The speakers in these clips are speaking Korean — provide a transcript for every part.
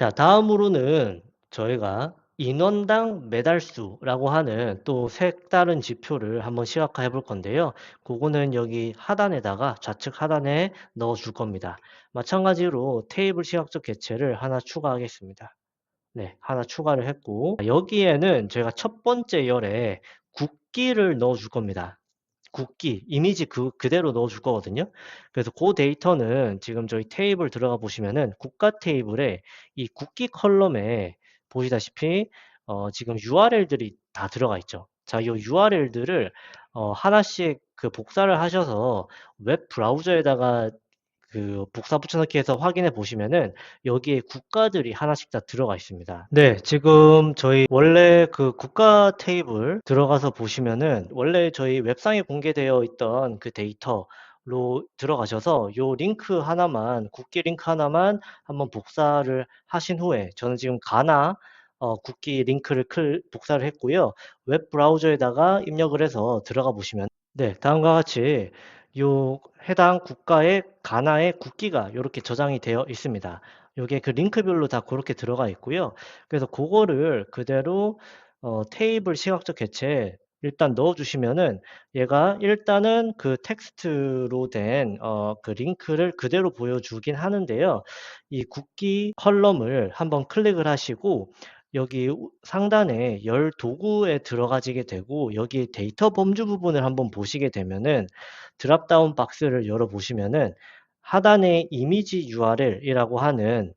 자, 다음으로는 저희가 인원당 매달수라고 하는 또 색다른 지표를 한번 시각화해 볼 건데요. 그거는 여기 하단에다가 좌측 하단에 넣어 줄 겁니다. 마찬가지로 테이블 시각적 개체를 하나 추가하겠습니다. 네, 하나 추가를 했고 여기에는 제가 첫 번째 열에 국기를 넣어 줄 겁니다. 국기, 이미지 그대로 넣어 줄 거거든요. 그래서 그 데이터는 지금 저희 테이블 들어가 보시면은 국가 테이블에 이 국기 컬럼에 보시다시피 지금 URL들이 다 들어가 있죠. 자, 이 URL들을 하나씩 그 복사를 하셔서 웹 브라우저에다가 그 복사 붙여넣기 해서 확인해 보시면은 여기에 국가들이 하나씩 다 들어가 있습니다. 네, 지금 저희 원래 그 국가 테이블 들어가서 보시면은 원래 저희 웹상에 공개되어 있던 그 데이터로 들어가셔서 요 링크 하나만, 국기 링크 하나만 한번 복사를 하신 후에 저는 지금 가나 국기 링크를 복사를 했고요. 웹 브라우저에다가 입력을 해서 들어가 보시면 네, 다음과 같이 요 해당 국가의 가나의 국기가 요렇게 저장이 되어 있습니다. 요게 그 링크별로 다 그렇게 들어가 있고요. 그래서 그거를 그대로 테이블 시각적 개체에 일단 넣어 주시면은 얘가 일단은 그 텍스트로 된 그 링크를 그대로 보여주긴 하는데요. 이 국기 컬럼을 한번 클릭을 하시고 여기 상단에 열 도구에 들어가지게 되고 여기 데이터 범주 부분을 한번 보시게 되면은 드랍다운 박스를 열어 보시면은 하단에 이미지 URL이라고 하는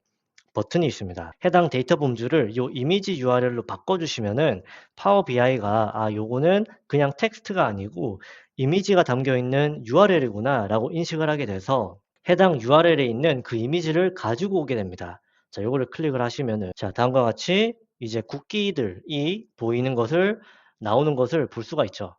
버튼이 있습니다. 해당 데이터 범주를 요 이미지 URL로 바꿔주시면은 파워 BI가 요거는 그냥 텍스트가 아니고 이미지가 담겨 있는 URL이구나 라고 인식을 하게 돼서 해당 URL에 있는 그 이미지를 가지고 오게 됩니다. 자, 요거를 클릭을 하시면은 자, 다음과 같이 이제 국기들이 보이는 것을 나오는 것을 볼 수가 있죠.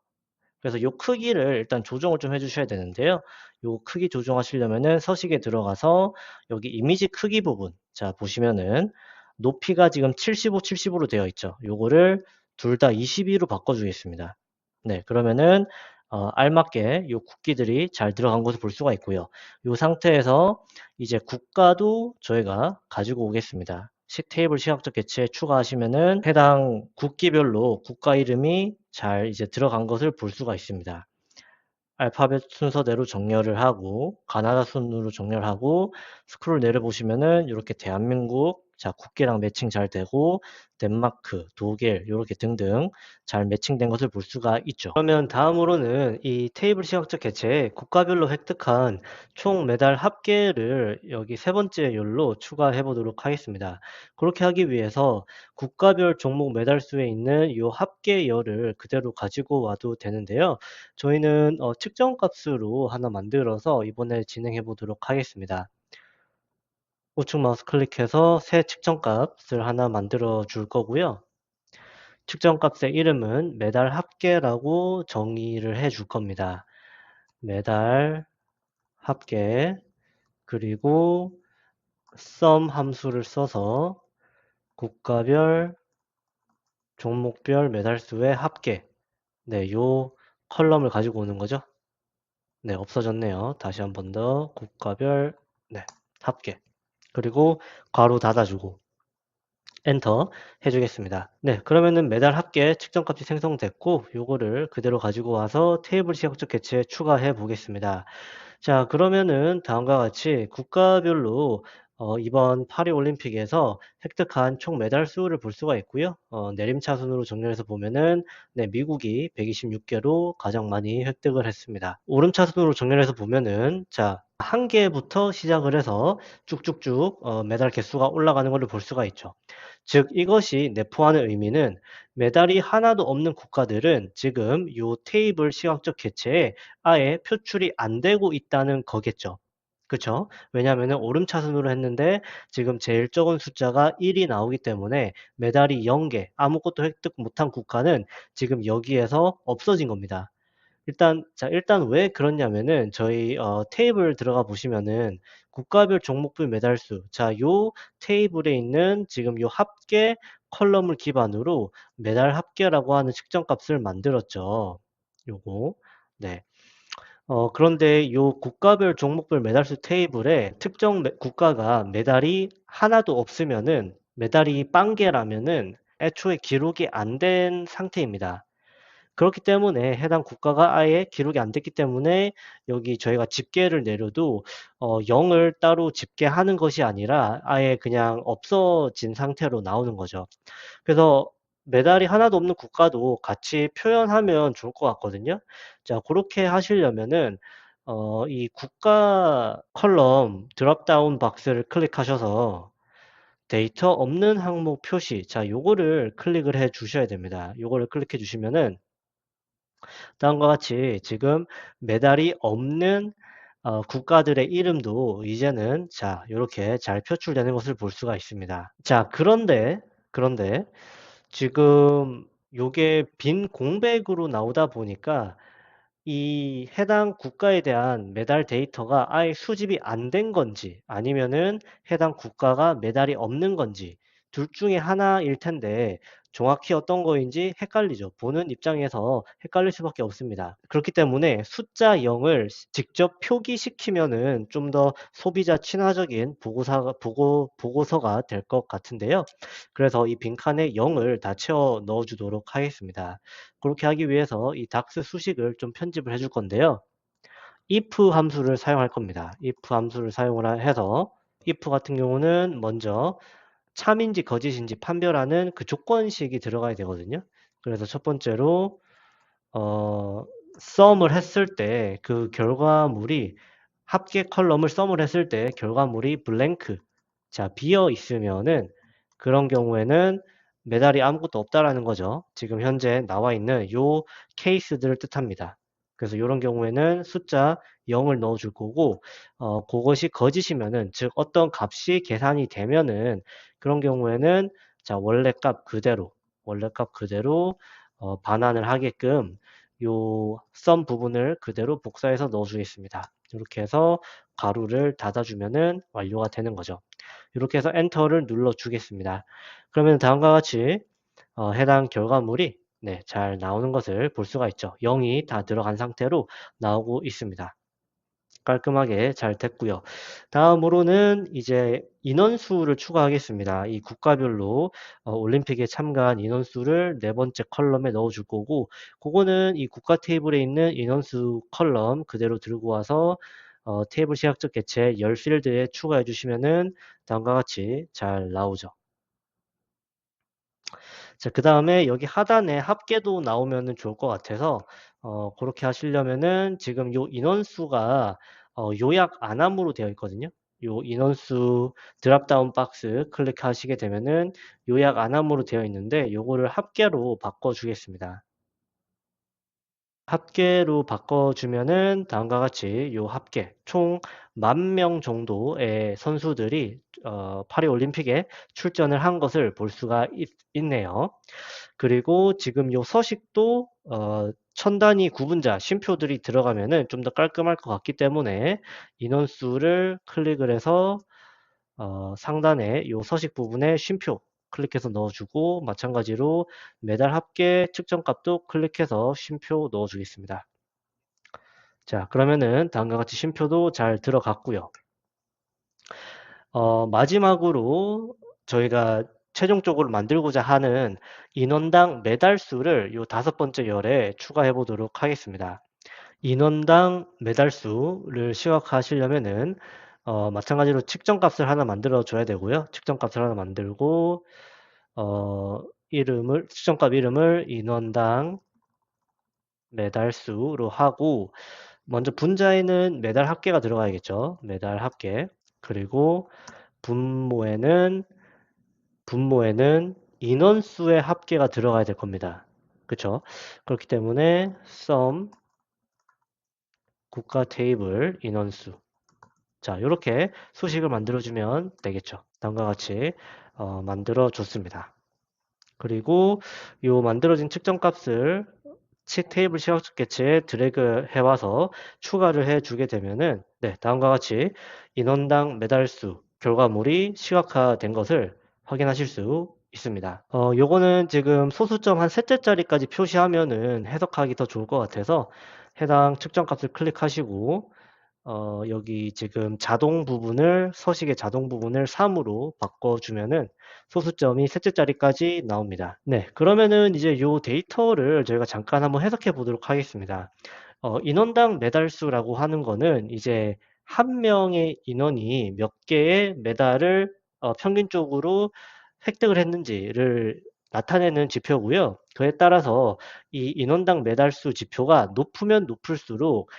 그래서 요 크기를 일단 조정을 좀 해주셔야 되는데요. 요 크기 조정하시려면은 서식에 들어가서 여기 이미지 크기 부분 자 보시면은 높이가 지금 75, 75로 되어 있죠. 요거를 둘 다 22로 바꿔주겠습니다. 네, 그러면은 알맞게 요 국기들이 잘 들어간 것을 볼 수가 있고요. 요 상태에서 이제 국가도 저희가 가지고 오겠습니다. 테이블 시각적 개체에 추가하시면은 해당 국기별로 국가 이름이 잘 이제 들어간 것을 볼 수가 있습니다. 알파벳 순서대로 정렬을 하고 가나다 순으로 정렬하고 스크롤 내려보시면은 이렇게 대한민국 자 국기랑 매칭 잘 되고 덴마크, 독일 요렇게 등등 잘 매칭된 것을 볼 수가 있죠. 그러면 다음으로는 이 테이블 시각적 개체에 국가별로 획득한 총 메달 합계를 여기 세 번째 열로 추가해 보도록 하겠습니다. 그렇게 하기 위해서 국가별 종목 메달 수에 있는 이 합계열을 그대로 가지고 와도 되는데요. 저희는 측정 값으로 하나 만들어서 이번에 진행해 보도록 하겠습니다. 우측 마우스 클릭해서 새 측정 값을 하나 만들어 줄 거고요. 측정 값의 이름은 메달 합계라고 정의를 해줄 겁니다. 메달 합계 그리고 sum 함수를 써서 국가별 종목별 메달 수의 합계 네, 요 컬럼을 가지고 오는 거죠. 네, 없어졌네요. 다시 한 번 더 국가별 네, 합계 그리고 괄호 닫아주고 엔터 해주겠습니다. 네, 그러면은 매달 합계 측정값이 생성됐고 요거를 그대로 가지고 와서 테이블 시각적 개체에 추가해 보겠습니다. 자, 그러면은 다음과 같이 국가별로 이번 파리 올림픽에서 획득한 총 메달 수를 볼 수가 있고요. 내림차순으로 정렬해서 보면은 네, 미국이 126개로 가장 많이 획득을 했습니다. 오름차순으로 정렬해서 보면은 자, 한 개부터 시작을 해서 쭉쭉쭉 메달 개수가 올라가는 것을 볼 수가 있죠. 즉 이것이 내포하는 의미는 메달이 하나도 없는 국가들은 지금 이 테이블 시각적 개체에 아예 표출이 안 되고 있다는 거겠죠. 그쵸? 왜냐하면 오름차순으로 했는데 지금 제일 적은 숫자가 1이 나오기 때문에 메달이 0개, 아무것도 획득 못한 국가는 지금 여기에서 없어진 겁니다. 일단 왜 그렇냐면은 저희 테이블 들어가 보시면은 국가별 종목별 메달수 요 테이블에 있는 지금 요 합계 컬럼을 기반으로 메달 합계라고 하는 측정 값을 만들었죠. 요거. 네. 그런데 이 국가별 종목별 메달수 테이블에 특정 국가가 메달이 하나도 없으면은 메달이 0개라면은 애초에 기록이 안 된 상태입니다. 그렇기 때문에 해당 국가가 아예 기록이 안 됐기 때문에 여기 저희가 집계를 내려도 0을 따로 집계하는 것이 아니라 아예 그냥 없어진 상태로 나오는 거죠. 그래서 메달이 하나도 없는 국가도 같이 표현하면 좋을 것 같거든요. 자, 그렇게 하시려면은 이 국가 컬럼 드롭다운 박스를 클릭하셔서 데이터 없는 항목 표시, 자, 요거를 클릭을 해 주셔야 됩니다. 요거를 클릭해 주시면은 다음과 같이 지금 메달이 없는 국가들의 이름도 이제는 자, 요렇게 잘 표출되는 것을 볼 수가 있습니다. 자, 그런데 지금 요게 빈 공백으로 나오다 보니까 이 해당 국가에 대한 메달 데이터가 아예 수집이 안 된 건지 아니면은 해당 국가가 메달이 없는 건지 둘 중에 하나일 텐데 정확히 어떤 거인지 헷갈리죠. 보는 입장에서 헷갈릴 수밖에 없습니다. 그렇기 때문에 숫자 0을 직접 표기시키면은 좀 더 소비자 친화적인 보고서가 될 것 같은데요. 그래서 이 빈칸에 0을 다 채워 넣어 주도록 하겠습니다. 그렇게 하기 위해서 이 닥스 수식을 좀 편집을 해줄 건데요. if 함수를 사용할 겁니다. if 함수를 사용을 해서 if 같은 경우는 먼저 참인지 거짓인지 판별하는 그 조건식이 들어가야 되거든요. 그래서 첫 번째로 sum을 했을 때 그 결과물이 합계 컬럼을 sum을 했을 때 결과물이 blank, 자, 비어 있으면은 그런 경우에는 메달이 아무것도 없다라는 거죠. 지금 현재 나와 있는 요 케이스들을 뜻합니다. 그래서 이런 경우에는 숫자 0을 넣어 줄 거고, 그것이 거짓이면은, 즉 어떤 값이 계산이 되면은 그런 경우에는 자, 원래 값 그대로 반환을 하게끔 요 썸 부분을 그대로 복사해서 넣어 주겠습니다. 이렇게 해서 가로를 닫아주면은 완료가 되는 거죠. 이렇게 해서 엔터를 눌러 주겠습니다. 그러면 다음과 같이 해당 결과물이 네, 잘 나오는 것을 볼 수가 있죠. 0이 다 들어간 상태로 나오고 있습니다. 깔끔하게 잘 됐고요. 다음으로는 이제 인원수를 추가하겠습니다. 이 국가별로 올림픽에 참가한 인원수를 네 번째 컬럼에 넣어 줄 거고, 그거는 이 국가 테이블에 있는 인원수 컬럼 그대로 들고 와서 테이블 시각적 개체 열 필드에 추가해 주시면은 다음과 같이 잘 나오죠. 자, 그다음에 여기 하단에 합계도 나오면은 좋을 것 같아서 그렇게 하시려면은 지금 요 인원수가 요약 안함으로 되어 있거든요. 요 인원수 드랍다운 박스 클릭하시게 되면은 요약 안함으로 되어 있는데 요거를 합계로 바꿔 주겠습니다. 합계로 바꿔주면은 다음과 같이 요 합계 총 10,000명 정도의 선수들이 파리 올림픽에 출전을 한 것을 볼 수가 있네요. 그리고 지금 요 서식도 천 단위 구분자 쉼표들이 들어가면은 좀 더 깔끔할 것 같기 때문에 인원수를 클릭을 해서 상단에 요 서식 부분에 쉼표 클릭해서 넣어주고, 마찬가지로 매달 합계 측정값도 클릭해서 쉼표 넣어주겠습니다. 자, 그러면은 다음과 같이 쉼표도 잘 들어갔고요. 마지막으로 저희가 최종적으로 만들고자 하는 인원당 매달 수를 요 5번째 열에 추가해 보도록 하겠습니다. 인원당 매달 수를 시각화하시려면은 마찬가지로 측정값을 하나 만들어 줘야 되고요. 측정값을 하나 만들고 측정값 이름을 인원당 매달 수로 하고, 먼저 분자에는 매달 합계가 들어가야겠죠. 매달 합계. 그리고 분모에는 인원수의 합계가 들어가야 될 겁니다. 그쵸? 그렇기 때문에 sum 국가 테이블 인원수. 자, 이렇게 수식을 만들어주면 되겠죠. 다음과 같이 만들어 줬습니다. 그리고 이 만들어진 측정값을 테이블 시각적 개체에 드래그 해와서 추가를 해주게 되면은 네, 다음과 같이 인원당 매달 수 결과물이 시각화된 것을 확인하실 수 있습니다. 요거는 지금 소수점 한 셋째 자리까지 표시하면은 해석하기 더 좋을 것 같아서 해당 측정값을 클릭하시고 여기 지금 자동 부분을 서식의 자동 부분을 3으로 바꿔주면은 소수점이 셋째 자리까지 나옵니다. 네, 그러면은 이제 요 데이터를 저희가 잠깐 한번 해석해 보도록 하겠습니다. 인원당 메달수라고 하는 거는 이제 한 명의 인원이 몇 개의 메달을 평균적으로 획득을 했는지를 나타내는 지표고요. 그에 따라서 이 인원당 메달수 지표가 높으면 높을수록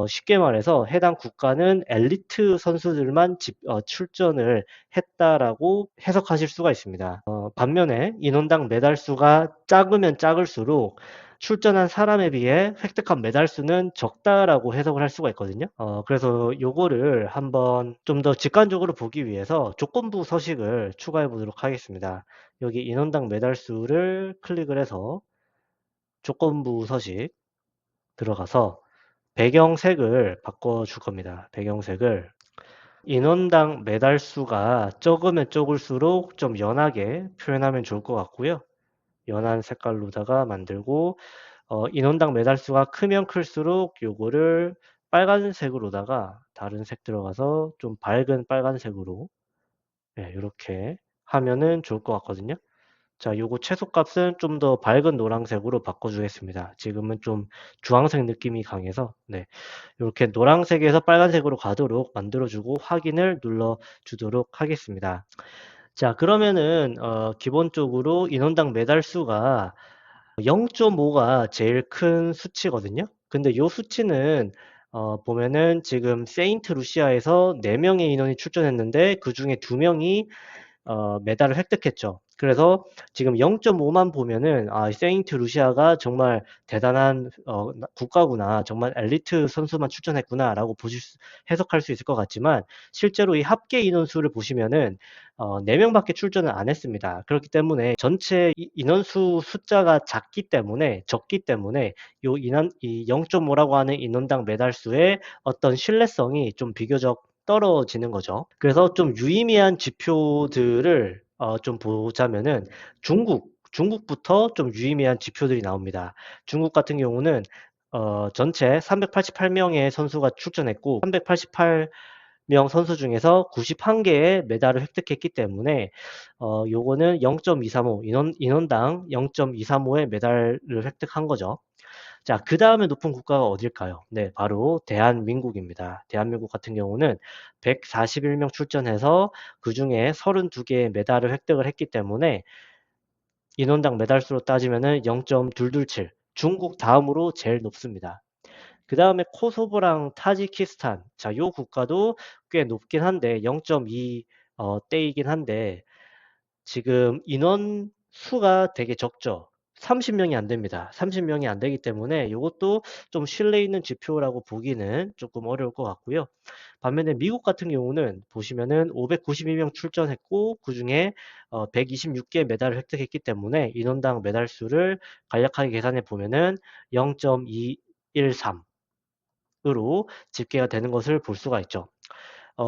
쉽게 말해서 해당 국가는 엘리트 선수들만 출전을 했다라고 해석하실 수가 있습니다. 반면에 인원당 메달 수가 작으면 작을수록 출전한 사람에 비해 획득한 메달 수는 적다라고 해석을 할 수가 있거든요. 그래서 요거를 한번 좀 더 직관적으로 보기 위해서 조건부 서식을 추가해 보도록 하겠습니다. 여기 인원당 메달 수를 클릭을 해서 조건부 서식 들어가서 배경색을 바꿔줄 겁니다. 배경색을 인원당 메달 수가 적으면 적을수록 좀 연하게 표현하면 좋을 것 같고요. 연한 색깔로다가 만들고 인원당 메달 수가 크면 클수록 요거를 빨간색으로다가 다른 색 들어가서 좀 밝은 빨간색으로 네, 이렇게 하면은 좋을 것 같거든요. 자, 요거 최소값은 좀 더 밝은 노란색으로 바꿔주겠습니다. 지금은 좀 주황색 느낌이 강해서 네, 이렇게 노란색에서 빨간색으로 가도록 만들어주고 확인을 눌러주도록 하겠습니다. 자, 그러면은 기본적으로 인원당 메달 수가 0.5가 제일 큰 수치거든요. 근데 요 수치는 보면은 지금 세인트 루시아에서 4명의 인원이 출전했는데 그중에 2명이 메달을 획득했죠. 그래서 지금 0.5만 보면은 세인트 루시아가 정말 대단한 국가구나, 정말 엘리트 선수만 출전했구나라고 해석할 수 있을 것 같지만 실제로 이 합계 인원수를 보시면은 4명밖에 출전을 안 했습니다. 그렇기 때문에 전체 인원수 숫자가 적기 때문에 이 0.5라고 하는 인원당 메달 수의 어떤 신뢰성이 좀 비교적 떨어지는 거죠. 그래서 좀 유의미한 지표들을 좀 보자면은 중국부터 좀 유의미한 지표들이 나옵니다. 중국 같은 경우는 전체 388명의 선수가 출전했고 388명 선수 중에서 91개의 메달을 획득했기 때문에 요거는 0.235 인원당 0.235의 메달을 획득한 거죠. 자, 그 다음에 높은 국가가 어딜까요? 네, 바로 대한민국입니다. 대한민국 같은 경우는 141명 출전해서 그 중에 32개의 메달을 획득을 했기 때문에 인원당 메달 수로 따지면은 0.227. 중국 다음으로 제일 높습니다. 그 다음에 코소보랑 타지키스탄. 자, 요 국가도 꽤 높긴 한데 0.2 대이긴 한데 지금 인원 수가 되게 적죠. 30명이 안 됩니다. 30명이 안 되기 때문에 이것도 좀 신뢰 있는 지표라고 보기는 조금 어려울 것 같고요. 반면에 미국 같은 경우는 보시면은 592명 출전했고 그중에 126개 메달을 획득했기 때문에 인원당 메달 수를 간략하게 계산해 보면은 0.213으로 집계가 되는 것을 볼 수가 있죠.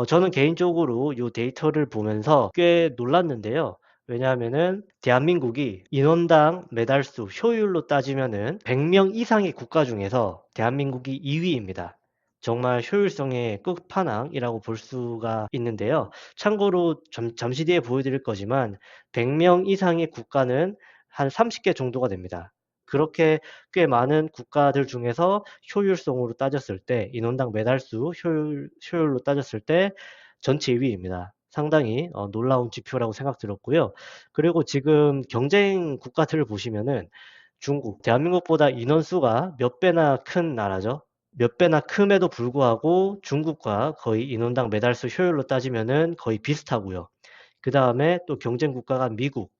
저는 개인적으로 이 데이터를 보면서 꽤 놀랐는데요. 왜냐하면은 대한민국이 인원당 메달수 효율로 따지면은 100명 이상의 국가 중에서 대한민국이 2위입니다. 정말 효율성의 끝판왕이라고 볼 수가 있는데요. 참고로 잠시 뒤에 보여드릴 거지만 100명 이상의 국가는 한 30개 정도가 됩니다. 그렇게 꽤 많은 국가들 중에서 효율성으로 따졌을 때 인원당 메달수 효율로 따졌을 때 전체 2위입니다. 상당히 놀라운 지표라고 생각 들었고요. 그리고 지금 경쟁 국가들을 보시면은 중국, 대한민국보다 인원수가 몇 배나 큰 나라죠. 몇 배나 큼에도 불구하고 중국과 거의 인원당 메달수 효율로 따지면은 거의 비슷하고요. 그 다음에 또 경쟁 국가가 미국.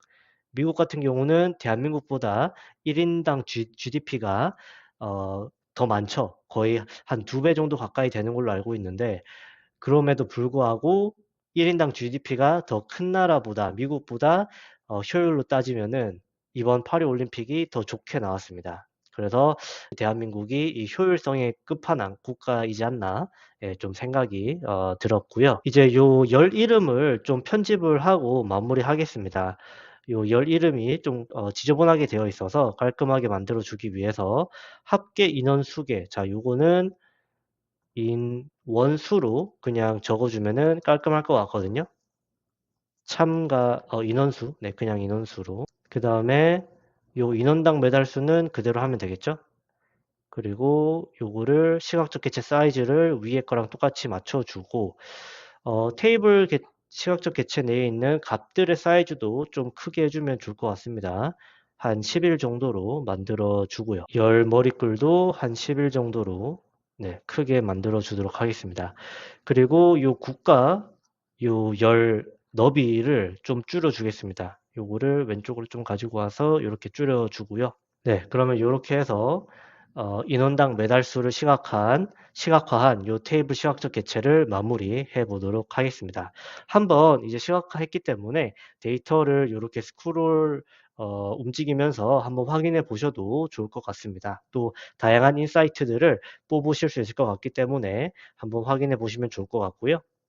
미국 같은 경우는 대한민국보다 1인당 GDP가 더 많죠. 거의 한 2배 정도 가까이 되는 걸로 알고 있는데 그럼에도 불구하고 1인당 GDP가 더 큰 나라보다 미국보다 효율로 따지면은 이번 파리 올림픽이 더 좋게 나왔습니다. 그래서 대한민국이 이 효율성의 끝판왕 국가이지 않나 예, 좀 생각이 들었고요. 이제 요 열 이름을 좀 편집을 하고 마무리하겠습니다. 요 열 이름이 좀 지저분하게 되어 있어서 깔끔하게 만들어 주기 위해서 합계 인원 수계, 자 요거는 원수로 그냥 적어 주면은 깔끔할 것 같거든요. 참가 인원수, 네 그냥 인원수로. 그다음에 요 인원당 매달 수는 그대로 하면 되겠죠. 그리고 요거를 시각적 객체 사이즈를 위에 거랑 똑같이 맞춰 주고 테이블 시각적 객체 내에 있는 값들의 사이즈도 좀 크게 해 주면 좋을 것 같습니다. 한 10일 정도로 만들어 주고요. 열 머리글도 한 10일 정도로 네 크게 만들어 주도록 하겠습니다. 그리고 요 국가 요 열 너비를 좀 줄여 주겠습니다. 요거를 왼쪽으로 좀 가지고 와서 요렇게 줄여 주고요. 네. 그러면 요렇게 해서 인원당 매달 수를 시각화한 요 테이블 시각적 객체를 마무리해 보도록 하겠습니다. 한번 이제 시각화했기 때문에 데이터를 요렇게 스크롤 움직이면서 한번 확인해 보셔도 좋을 것 같습니다. 또 다양한 인사이트들을 뽑으실 수 있을 것 같기 때문에 한번 확인해 보시면 좋을 것 같고요.